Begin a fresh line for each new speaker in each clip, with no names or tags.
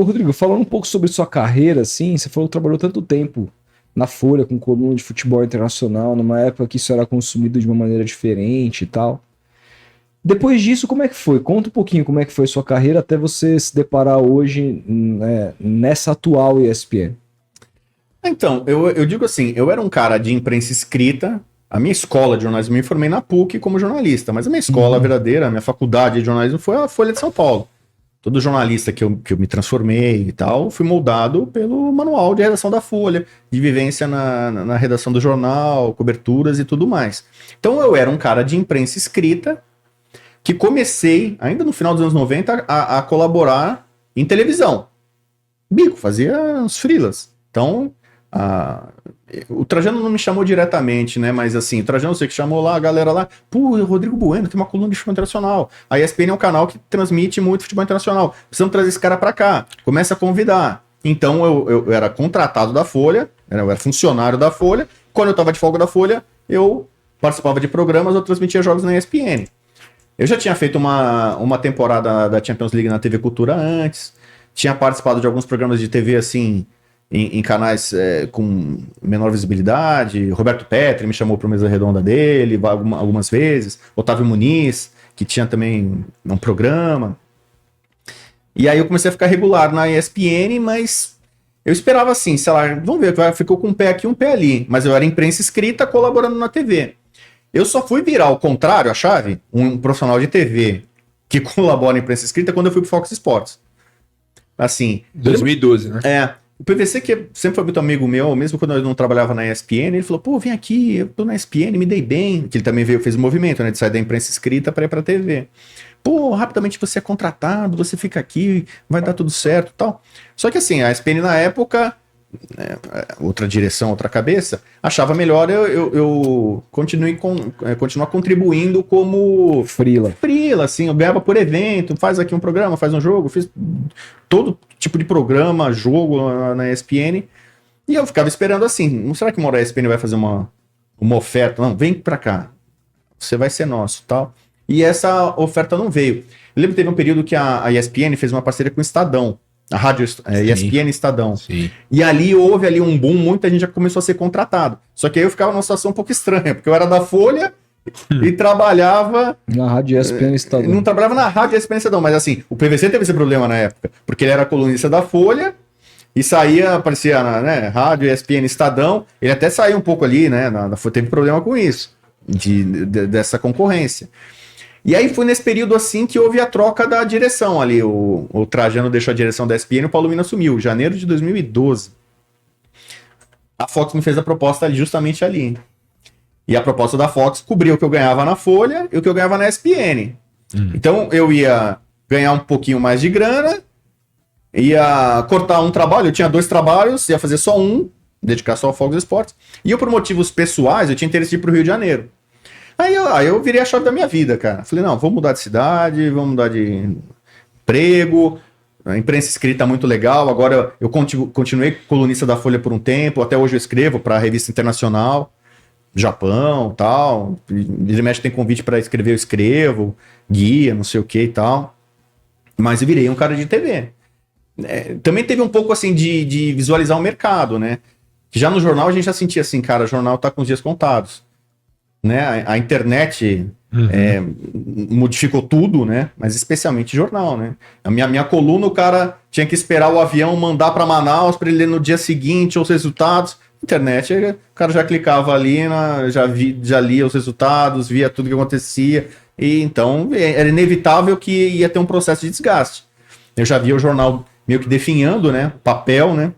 Rodrigo, falando um pouco sobre sua carreira, assim, você falou que trabalhou tanto tempo na Folha com coluna de futebol internacional, numa época que isso era consumido de uma maneira diferente e tal. Depois disso, como é que foi? Conta um pouquinho como é que foi a sua carreira até você se deparar hoje, né, nessa atual ESPN.
Então, eu digo assim, eu era um cara de imprensa escrita, a minha escola de jornalismo, eu me formei na PUC como jornalista, mas a minha escola verdadeira, a minha faculdade de jornalismo foi a Folha de São Paulo. Todo jornalista que eu me transformei e tal, fui moldado pelo manual de redação da Folha, de vivência na redação do jornal, coberturas e tudo mais. Então eu era um cara de imprensa escrita, que comecei, ainda no final dos anos 90, a colaborar em televisão. Bico, fazia uns freelas. Então, o Trajano não me chamou diretamente, né? Mas assim, o Trajano, você que chamou lá a galera lá, pô, Rodrigo Bueno, tem uma coluna de futebol internacional. A ESPN é um canal que transmite muito futebol internacional. Precisamos trazer esse cara pra cá. Começa a convidar. Então eu era contratado da Folha, eu era funcionário da Folha. Quando eu tava de folga da Folha, eu participava de programas, eu transmitia jogos na ESPN. Eu já tinha feito uma temporada da Champions League na TV Cultura antes, tinha participado de alguns programas de TV assim, em canais com menor visibilidade. Roberto Petri me chamou para mesa redonda dele algumas vezes. Otávio Muniz, que tinha também um programa. E aí eu comecei a ficar regular na ESPN, mas eu esperava assim, sei lá, vamos ver, ficou com um pé aqui, um pé ali. Mas eu era imprensa escrita colaborando na TV. Eu só fui virar ao contrário, a chave, um profissional de TV que colabora em imprensa escrita quando eu fui pro Fox Sports. Assim...
2012, né?
O PVC, que sempre foi muito amigo meu, mesmo quando eu não trabalhava na ESPN, ele falou, pô, vem aqui, eu tô na ESPN, me dei bem. Que ele também fez o movimento, né, de sair da imprensa escrita para ir pra TV. Pô, rapidamente você é contratado, você fica aqui, vai dar tudo certo e tal. Só que assim, a ESPN na época... outra direção, outra cabeça, achava melhor eu continuar contribuindo como frila, assim, eu ganhava por evento, faz aqui um programa, faz um jogo, fiz todo tipo de programa, jogo na ESPN, e eu ficava esperando assim, não será que uma hora a ESPN vai fazer uma oferta? Não, vem pra cá, você vai ser nosso, tal. E essa oferta não veio. Eu lembro que teve um período que a ESPN fez uma parceria com o Estadão, a rádio ESPN Estadão. Sim. E ali houve um boom, muita gente já começou a ser contratado. Só que aí eu ficava numa situação um pouco estranha, porque eu era da Folha e trabalhava...
Na rádio ESPN Estadão.
Não trabalhava na rádio ESPN Estadão, mas assim, o PVC teve esse problema na época, porque ele era colunista da Folha e aparecia na rádio ESPN Estadão, ele até saiu um pouco ali, né, teve problema com isso, dessa concorrência. E aí foi nesse período assim que houve a troca da direção ali. O Trajano deixou a direção da ESPN e o Paulo Mina assumiu, janeiro de 2012. A Fox me fez a proposta justamente ali. E a proposta da Fox cobriu o que eu ganhava na Folha e o que eu ganhava na ESPN. Então eu ia ganhar um pouquinho mais de grana, ia cortar um trabalho, eu tinha 2 trabalhos, ia fazer só um, dedicar só ao Fox Sports. E eu, por motivos pessoais, eu tinha interesse de ir pro Rio de Janeiro. Aí eu virei a chave da minha vida, cara. Falei, não, vou mudar de cidade, vou mudar de emprego, a imprensa escrita muito legal, agora eu continuei colunista da Folha por um tempo, até hoje eu escrevo para a revista internacional, Japão, tal, vira e mexe tem convite para escrever, eu escrevo, guia, não sei o que e tal, mas eu virei um cara de TV. Também teve um pouco assim de visualizar o mercado, né? Já no jornal a gente já sentia assim, cara, o jornal tá com os dias contados. Né? A internet modificou tudo, né? Mas especialmente jornal, né? A minha coluna, o cara tinha que esperar o avião mandar para Manaus para ele ler no dia seguinte os resultados. Internet, o cara já clicava ali, já lia os resultados, via tudo que acontecia. E então era inevitável que ia ter um processo de desgaste. Eu já via o jornal meio que definhando, né? Papel, né?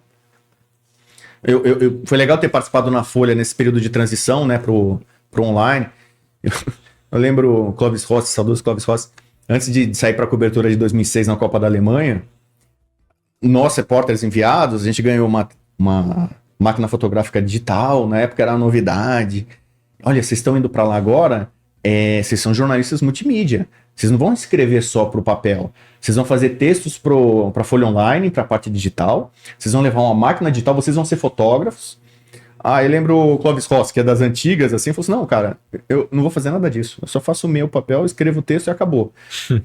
Foi legal ter participado na Folha nesse período de transição, né? Pro online. Eu lembro o Clóvis Rossi, saudoso Clóvis Rossi, antes de sair para a cobertura de 2006 na Copa da Alemanha, nós, repórteres enviados, a gente ganhou uma máquina fotográfica digital, na época era uma novidade. Olha, vocês estão indo para lá agora, vocês são jornalistas multimídia, vocês não vão escrever só para o papel, vocês vão fazer textos para a Folha Online, para a parte digital, vocês vão levar uma máquina digital, vocês vão ser fotógrafos. Aí lembro o Clóvis Rossi, que é das antigas, assim, falou assim, não, cara, eu não vou fazer nada disso. Eu só faço o meu papel, escrevo o texto e acabou.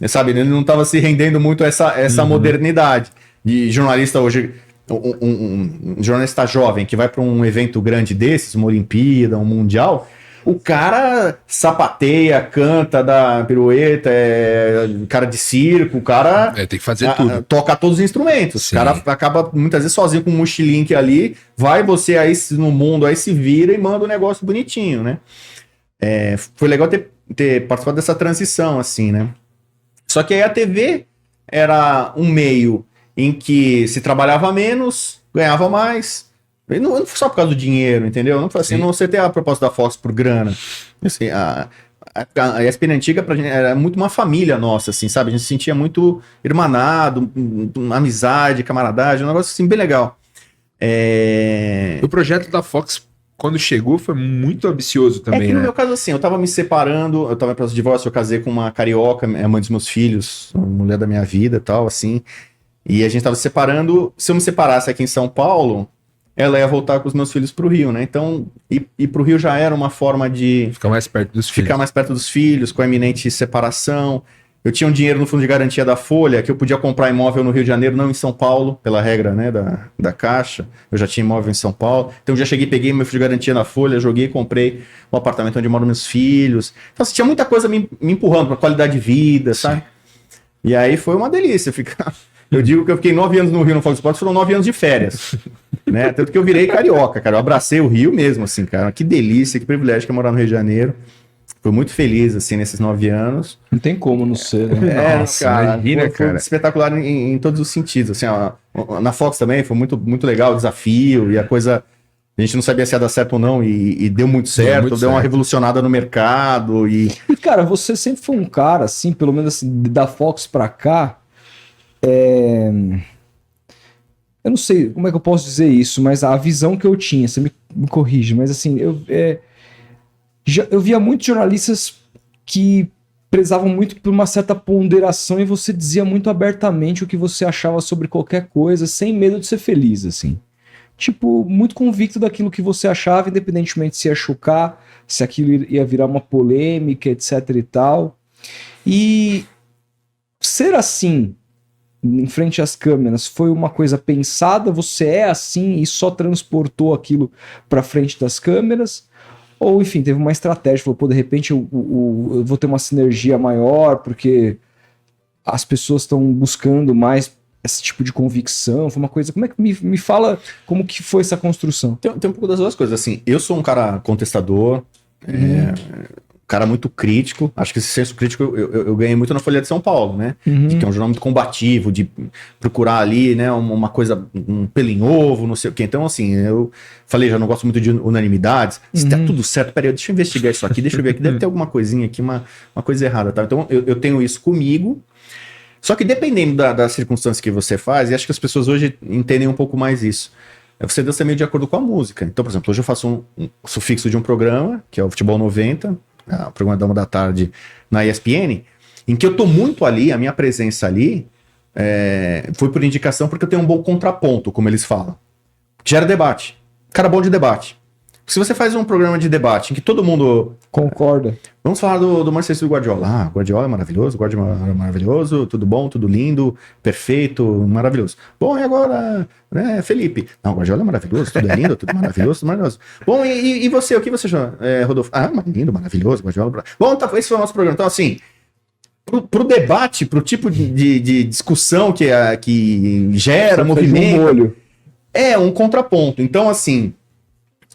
Sabe, ele não estava se rendendo muito a essa modernidade. E jornalista hoje, um jornalista jovem que vai para um evento grande desses, uma Olimpíada, um Mundial, o cara sapateia, canta, dá pirueta, cara de circo, o cara
tem que fazer tudo.
Toca todos os instrumentos.
Sim.
O cara acaba muitas vezes sozinho com um mochilinho ali, vai você aí no mundo, aí se vira e manda um negócio bonitinho, né? Foi legal ter participado dessa transição, assim, né? Só que aí a TV era um meio em que se trabalhava menos, ganhava mais. Não foi só por causa do dinheiro, entendeu? Não foi assim, não você ter a proposta da Fox por grana. Assim, a ESPN antiga pra gente era muito uma família nossa, assim, sabe? A gente se sentia muito irmanado, uma amizade, camaradagem, um negócio assim bem legal.
O projeto da Fox, quando chegou, foi muito ambicioso também,
no meu caso, assim, eu tava me separando, eu tava em processo de divórcio, eu casei com uma carioca, é mãe dos meus filhos, mulher da minha vida e tal, assim. E a gente tava se separando. Se eu me separasse aqui em São Paulo, ela ia voltar com os meus filhos pro Rio, né? Então, ir pro Rio já era uma forma de
ficar mais perto dos filhos,
com a iminente separação. Eu tinha um dinheiro no fundo de garantia da Folha, que eu podia comprar imóvel no Rio de Janeiro, não em São Paulo, pela regra, né, da Caixa. Eu já tinha imóvel em São Paulo. Então, eu já cheguei, peguei meu fundo de garantia na Folha, joguei, comprei um apartamento onde moram meus filhos. Então, assim, tinha muita coisa me empurrando pra qualidade de vida, sabe? E aí foi uma delícia ficar... Eu digo que eu fiquei 9 anos no Rio no Fox Sports, foram 9 anos de férias, né? Tanto que eu virei carioca, cara. Eu abracei o Rio mesmo, assim, cara. Que delícia, que privilégio que é morar no Rio de Janeiro. Fui muito feliz, assim, nesses 9 anos.
Não tem como não ser, né?
Nossa,
cara,
imagina,
foi
cara.
espetacular em todos os sentidos. Assim, na Fox também foi muito, muito legal o desafio e a coisa... A gente não sabia se ia dar certo ou não e deu muito certo, deu uma revolucionada no mercado e...
E, cara, você sempre foi um cara, assim, pelo menos assim, da Fox pra cá... Eu não sei como é que eu posso dizer isso, mas a visão que eu tinha, você me corrige, mas assim, eu via muitos jornalistas que prezavam muito por uma certa ponderação e você dizia muito abertamente o que você achava sobre qualquer coisa, sem medo de ser feliz, assim. Tipo, muito convicto daquilo que você achava, independentemente se ia chocar, se aquilo ia virar uma polêmica, etc e tal. E ser assim... em frente às câmeras, foi uma coisa pensada, você é assim e só transportou aquilo para frente das câmeras, ou enfim, teve uma estratégia, falou, pô, de repente eu vou ter uma sinergia maior, porque as pessoas estão buscando mais esse tipo de convicção, foi uma coisa, como é que me fala como que foi essa construção?
Tem um pouco das duas coisas, assim, eu sou um cara contestador, cara muito crítico. Acho que esse senso crítico eu ganhei muito na Folha de São Paulo, né? Que é um jornal muito combativo, de procurar ali, né, uma coisa, um pelo em ovo, não sei o quê. Então, assim, eu falei, já não gosto muito de unanimidades. Se tá tudo certo, peraí, deixa eu investigar isso aqui, deixa eu ver aqui, deve ter alguma coisinha aqui, uma coisa errada, tá? Então, eu tenho isso comigo. Só que dependendo das circunstâncias que você faz, e acho que as pessoas hoje entendem um pouco mais isso, você dança meio de acordo com a música. Então, por exemplo, hoje eu faço um sufixo de um programa, que é o Futebol 90, o programa da 1 da tarde na ESPN, em que eu tô muito ali, a minha presença ali foi por indicação porque eu tenho um bom contraponto, como eles falam. Gera debate. Cara bom de debate. Se você faz um programa de debate em que todo mundo...
Concorda.
Vamos falar do Marcelo Guardiola. Guardiola é maravilhoso, Guardiola é maravilhoso, tudo bom, tudo lindo, perfeito, maravilhoso. Bom, e agora, né, Felipe? Não, Guardiola é maravilhoso, tudo é lindo, tudo maravilhoso, tudo maravilhoso. Bom, e você, o que você achou, Rodolfo? Lindo, maravilhoso, Guardiola. Bom, tá, esse foi o nosso programa. Então, assim, pro debate, pro tipo de discussão que gera movimento, é um contraponto. Então, assim...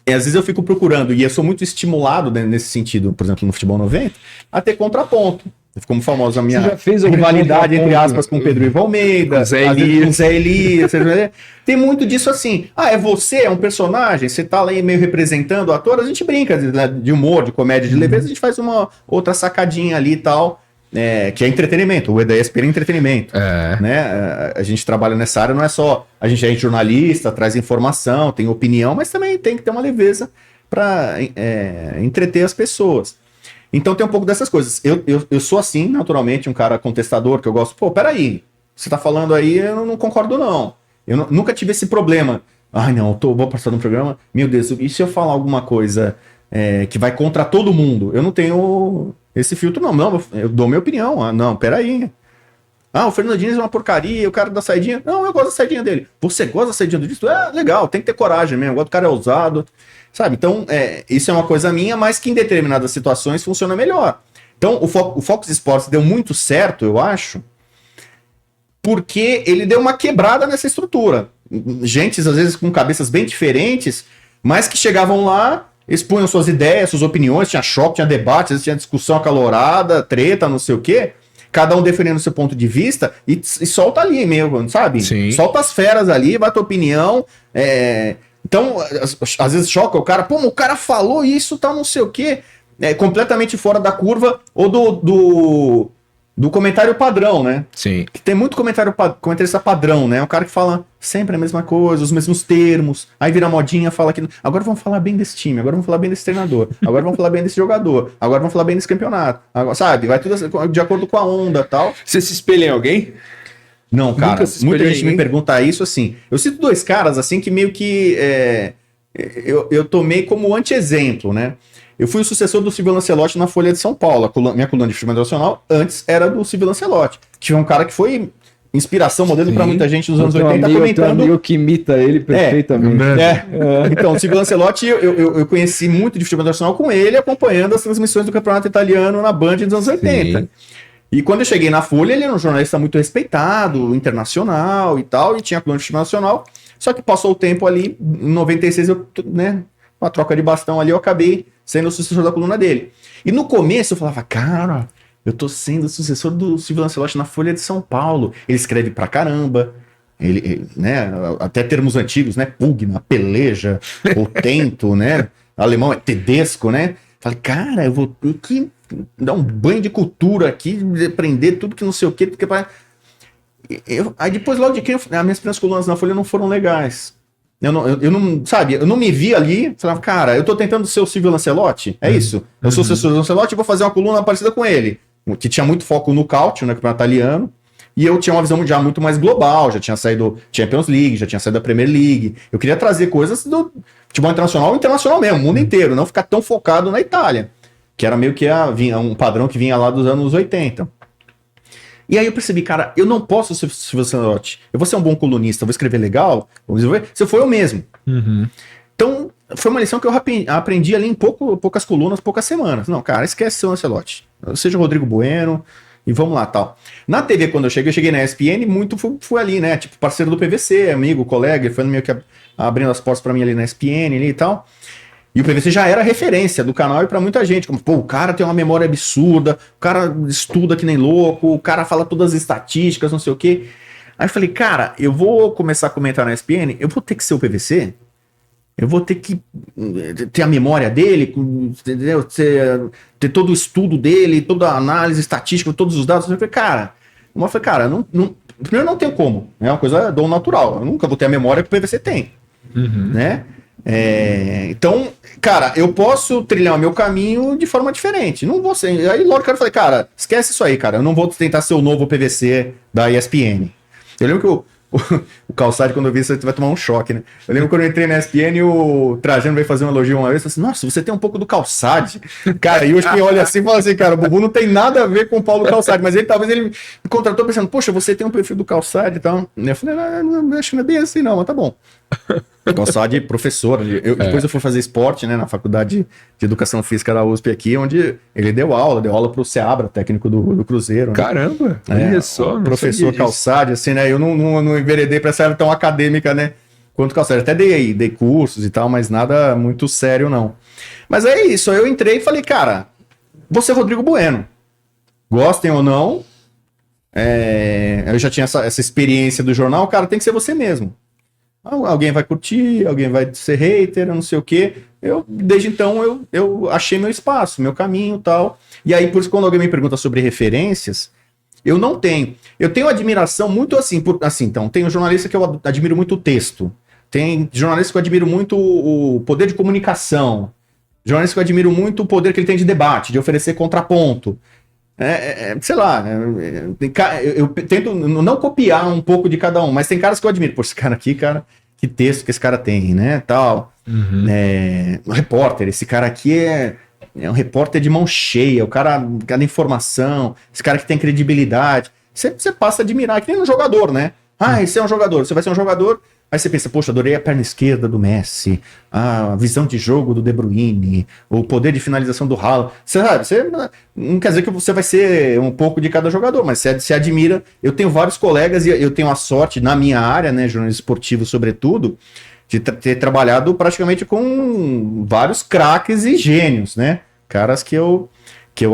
às vezes eu fico procurando, e eu sou muito estimulado, né, nesse sentido, por exemplo, no Futebol 90, a ter contraponto. Ficou famosa a minha rivalidade, entre aspas, com o Pedro Ivo Almeida, com o Zé Elias. Tem muito disso assim. É você, é um personagem, você tá lá meio representando o ator, a gente brinca de humor, de comédia, de leveza, a gente faz uma outra sacadinha ali e tal. Que é entretenimento, o EDSP é entretenimento. Né? A gente trabalha nessa área, não é só a gente é jornalista, traz informação, tem opinião, mas também tem que ter uma leveza para entreter as pessoas. Então tem um pouco dessas coisas. Eu sou assim, naturalmente, um cara contestador, que eu gosto, peraí, você tá falando aí, eu não concordo não. Eu nunca tive esse problema. Ai, não, vou passar no programa. Meu Deus, e se eu falar alguma coisa que vai contra todo mundo? Eu não tenho esse filtro, não. Não, eu dou minha opinião. Ah, não, peraí. Ah, o Fernando Diniz é uma porcaria, o cara da saidinha. Não, eu gosto da saidinha dele. Você gosta da saidinha do Diniz? Legal, tem que ter coragem mesmo. O cara é ousado. Sabe? Então, isso é uma coisa minha, mas que em determinadas situações funciona melhor. Então, o Fox Sports deu muito certo, eu acho, porque ele deu uma quebrada nessa estrutura. Gente, às vezes, com cabeças bem diferentes, mas que chegavam lá, expunham suas ideias, suas opiniões, tinha choque, tinha debate, às vezes tinha discussão acalorada, treta, não sei o quê. Cada um defendendo seu ponto de vista e solta ali mesmo, sabe?
Sim.
Solta as feras ali, vai a tua opinião. Então, às vezes choca o cara, pô, o cara falou isso, tal, não sei o quê. Completamente fora da curva ou do comentário padrão, né?
Sim.
Que tem muito comentarista padrão, né? O cara que fala sempre a mesma coisa, os mesmos termos, aí vira modinha, fala que agora vamos falar bem desse time, agora vamos falar bem desse treinador, agora vamos falar bem desse jogador, agora vamos falar bem desse campeonato. Agora, sabe? Vai tudo assim, de acordo com a onda e tal.
Você se espelha em alguém?
Não, cara, muita gente me
ninguém?
pergunta isso, assim. Eu cito dois caras, assim, que meio que eu tomei como anti-exemplo, né? Eu fui o sucessor do Silvio Lancelotti na Folha de São Paulo. Minha coluna de futebol internacional antes era do Silvio Lancelotti, que foi um cara que foi inspiração, modelo para muita gente nos anos 80, comentando...
Tem um amigo que imita ele perfeitamente.
Então, o Silvio Lancelotti, eu conheci muito de futebol internacional com ele, acompanhando as transmissões do campeonato italiano na Band nos anos 80. Sim. E quando eu cheguei na Folha, ele era um jornalista muito respeitado, internacional e tal, e tinha coluna de futebol nacional. Só que passou o tempo ali, em 96, uma troca de bastão ali, eu acabei sendo o sucessor da coluna dele. E no começo eu falava, cara, eu tô sendo o sucessor do Silvio Lancelotti na Folha de São Paulo. Ele escreve pra caramba, ele né, até termos antigos, né, pugna, peleja, ou tento, né, alemão é tedesco, né. Falei, cara, eu vou ter que dar um banho de cultura aqui, aprender tudo que não sei o quê, porque aí depois, logo de que as minhas primeiras colunas na Folha não foram legais. Eu não me vi ali, falava, cara, eu tô tentando ser o Silvio Lancelotti, é isso. Eu sou o Silvio Lancelotti e vou fazer uma coluna parecida com ele, que tinha muito foco no Cáutio, né, campeonato italiano, e eu tinha uma visão já muito mais global, já tinha saído Champions League, já tinha saído da Premier League. Eu queria trazer coisas do futebol internacional mesmo, o mundo inteiro, não ficar tão focado na Itália, que era meio que um padrão que vinha lá dos anos 80. E aí eu percebi, cara, eu não posso ser Silvio Lancelotti. Eu vou ser um bom colunista, vou escrever legal, vou desenvolver. Se eu for eu mesmo. Então, foi uma lição que eu aprendi ali em poucas colunas, poucas semanas. Não, cara, esquece seu Lancelotti. Seja o Rodrigo Bueno e vamos lá, tal. Na TV, quando eu cheguei na ESPN, muito fui ali, né? Tipo, parceiro do PVC, amigo, colega, ele foi meio que abrindo as portas pra mim ali na ESPN ali e tal. E o PVC já era referência do canal e pra muita gente. Como, pô, o cara tem uma memória absurda, o cara estuda que nem louco, o cara fala todas as estatísticas, não sei o quê. Aí eu falei, cara, eu vou começar a comentar na ESPN, eu vou ter que ser o PVC? Eu vou ter que ter a memória dele, entendeu? Ter todo o estudo dele, toda a análise estatística, todos os dados. Eu falei, cara, primeiro não tenho como, é uma coisa do natural. Eu nunca vou ter a memória que o PVC tem, né? Então, cara, eu posso trilhar o meu caminho de forma diferente. Não vou ser. Aí, logo, eu falei, cara, esquece isso aí, cara. Eu não vou tentar ser o novo PVC da ESPN. Eu lembro que o Calçade, quando eu vi isso, vai tomar um choque, né? Eu lembro quando eu entrei na ESPN, o Trajano veio fazer um elogio uma vez, eu falei assim, nossa, você tem um pouco do Calçade. Cara, e hoje quem olha assim fala assim, cara, o Bubu não tem nada a ver com o Paulo Calçade, mas talvez ele me contratou pensando, poxa, você tem um perfil do Calçade e tal. E eu falei, não, acho que não é bem assim não, mas tá bom. Calçade, professor. Depois eu fui fazer esporte, né, na faculdade de Educação Física da USP aqui, onde ele deu aula pro Seabra, técnico do Cruzeiro. Né?
Caramba, olha só.
Professor Calçade, assim, né, eu não enveredei pra essa área tão acadêmica, né, quanto Calçade. Até dei cursos e tal, mas nada muito sério, não. Mas é isso, eu entrei e falei, cara, vou ser Rodrigo Bueno. Gostem ou não, eu já tinha essa experiência do jornal, cara, tem que ser você mesmo. Alguém vai curtir, alguém vai ser hater, não sei o quê. Desde então, eu achei meu espaço, meu caminho e tal. E aí, por isso, quando alguém me pergunta sobre referências, eu não tenho. Eu tenho admiração muito assim, então, tem um jornalista que eu admiro muito o texto. Tem jornalista que eu admiro muito o poder de comunicação. Jornalista que eu admiro muito o poder que ele tem de debate, de oferecer contraponto. Sei lá, eu tento não copiar um pouco de cada um, mas tem caras que eu admiro. Pô, esse cara aqui, cara, que texto que esse cara tem, né, tal. O repórter, esse cara aqui é um repórter de mão cheia, o cara da informação, esse cara que tem credibilidade. Você passa a admirar, que nem um jogador, né? Esse é um jogador, você vai ser um jogador, aí você pensa, poxa, adorei a perna esquerda do Messi, a visão de jogo do De Bruyne, o poder de finalização do Haaland. Você sabe, não quer dizer que você vai ser um pouco de cada jogador, mas você admira. Eu tenho vários colegas e eu tenho a sorte, na minha área, né, jornalismo esportivo sobretudo, de ter trabalhado praticamente com vários craques e gênios, né? Caras que eu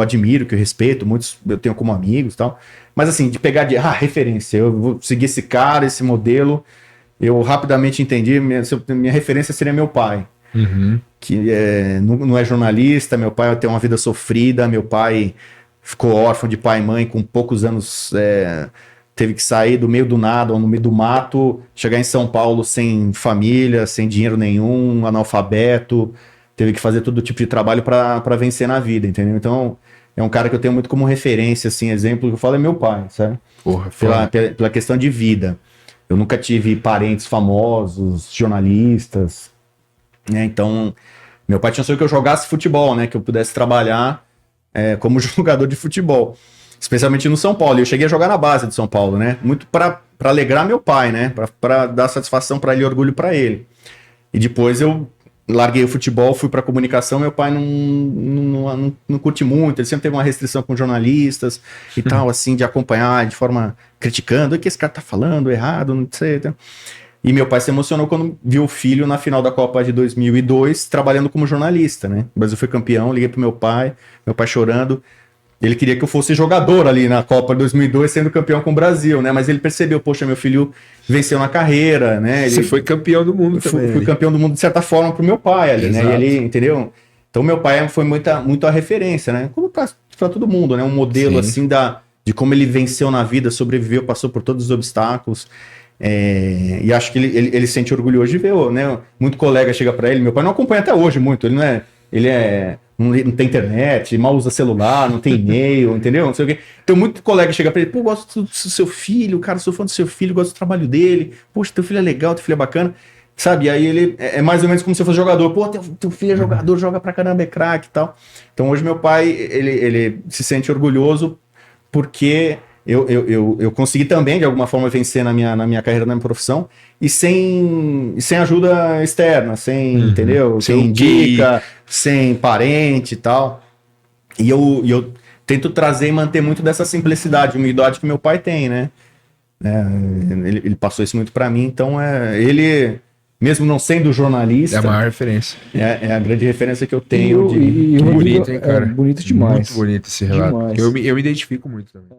admiro, que eu respeito, muitos eu tenho como amigos e tal. Mas assim, de pegar referência, eu vou seguir esse cara, esse modelo, eu rapidamente entendi, minha referência seria meu pai, que não é jornalista, meu pai tem uma vida sofrida, meu pai ficou órfão de pai e mãe com poucos anos, teve que sair do meio do nada, ou no meio do mato, chegar em São Paulo sem família, sem dinheiro nenhum, analfabeto, teve que fazer todo tipo de trabalho para vencer na vida, entendeu? Então, é um cara que eu tenho muito como referência, assim, exemplo que eu falo é meu pai, sabe?
Porra,
pela questão de vida. Eu nunca tive parentes famosos, jornalistas, né? Então, meu pai tinha sonho que eu jogasse futebol, né? Que eu pudesse trabalhar como jogador de futebol, especialmente no São Paulo. Eu cheguei a jogar na base do São Paulo, né? Muito para alegrar meu pai, né? Para dar satisfação para ele, orgulho para ele. E depois eu larguei o futebol, fui para comunicação, meu pai não curte muito, ele sempre teve uma restrição com jornalistas e tal, assim, de acompanhar de forma criticando, o que esse cara tá falando, errado, não sei. Tá? E meu pai se emocionou quando viu o filho na final da Copa de 2002, trabalhando como jornalista, né? O Brasil foi campeão, liguei pro meu pai chorando. Ele queria que eu fosse jogador ali na Copa de 2002, sendo campeão com o Brasil, né? Mas ele percebeu, poxa, meu filho venceu na carreira, né?
Você foi campeão do mundo também.
Fui campeão do mundo, de certa forma, pro meu pai ali, né? E ele, entendeu? Então, meu pai foi muito a referência, né? Como pra todo mundo, né? Um modelo, assim, de como ele venceu na vida, sobreviveu, passou por todos os obstáculos. E acho que ele se sente orgulhoso de ver, né? Muito colega chega pra ele, meu pai não acompanha até hoje muito, não tem internet, mal usa celular, não tem e-mail, entendeu? Não sei o quê. Então, muito colega chega pra ele, pô, gosto do seu filho, cara, sou fã do seu filho, gosto do trabalho dele, poxa, teu filho é legal, teu filho é bacana, sabe? E aí ele é mais ou menos como se fosse jogador, pô, teu filho é jogador, joga pra caramba, é craque e tal. Então, hoje meu pai, ele se sente orgulhoso porque eu consegui também, de alguma forma, vencer na minha carreira, na minha profissão, e sem ajuda externa, entendeu? Sem dica, sem parente e tal. E eu tento trazer e manter muito dessa simplicidade, humildade que meu pai tem, né? Ele passou isso muito pra mim, então ele, mesmo não sendo jornalista...
É a maior referência.
É a grande referência que eu tenho.
E
bonito, hein, cara?
Bonito demais.
Muito bonito esse relato.
Demais.
Eu me identifico muito também.